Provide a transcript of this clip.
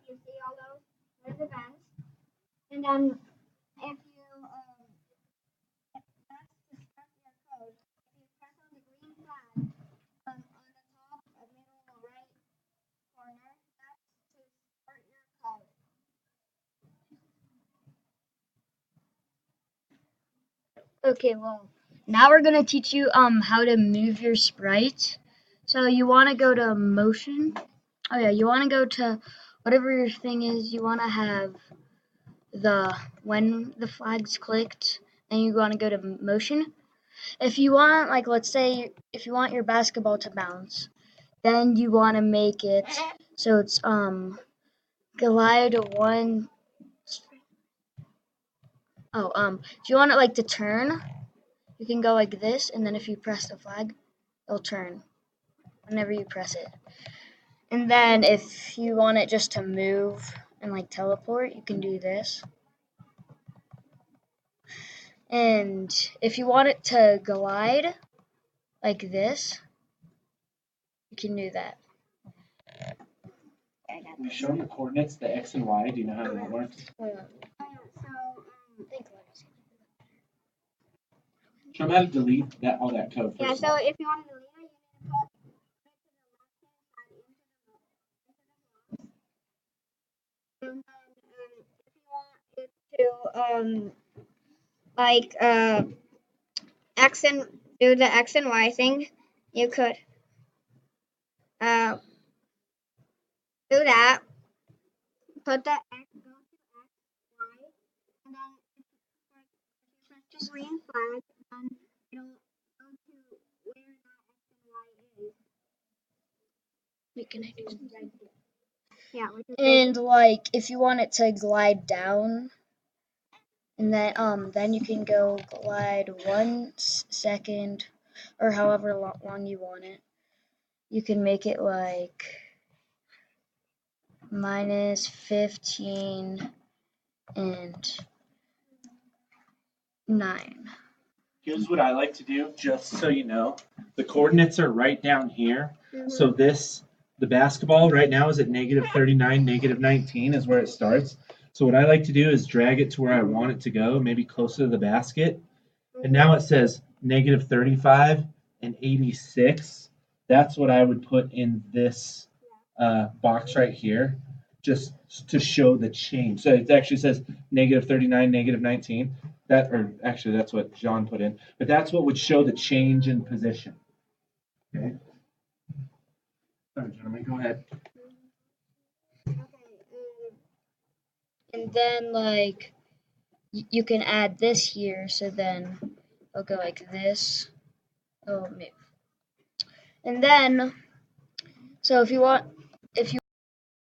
you see all those? There's events. And then if you that's to start your code. If you press on the green flag on the top, middle, right corner, that's to start your code. Okay, well, now we're gonna teach you how to move your sprite. So you want to go to motion. Oh yeah, you want to go to whatever your thing is. You want to have the when the flag's clicked, and you want to go to motion. If you want, like, let's say if you want your basketball to bounce, then you want to make it so it's glide one. If you want it like to turn, you can go like this, and then if you press the flag, it'll turn whenever you press it. And then if you want it just to move and like teleport, you can do this. And if you want it to glide like this, you can do that. We show them the coordinates, the X and Y. Do you know how that works? Show them how to delete all that code. Yeah, so if you want to delete it, you need to put it to the left hand side into the and then if you want it to like X and do the X and Y thing, you could do that. Put the X, go to X, Y, and then if you press the green flag, then it'll go to where that X and Y is. We can do right there. Yeah, and like if you want it to glide down, and then you can go glide 1 second or however long you want it. You can make it like -15 and 9. Here's what I like to do, just so you know. The coordinates are right down here. So the basketball right now is at -39, -19 is where it starts. So what I like to do is drag it to where I want it to go, maybe closer to the basket. And now it says -35 and 86. That's what I would put in this box right here, just to show the change. So it actually says -39, -19. Actually, that's what John put in. But that's what would show the change in position. Okay. Sorry, gentlemen, go ahead. And then like you can add this here, so then it'll go like this. Oh, maybe. And then, so if you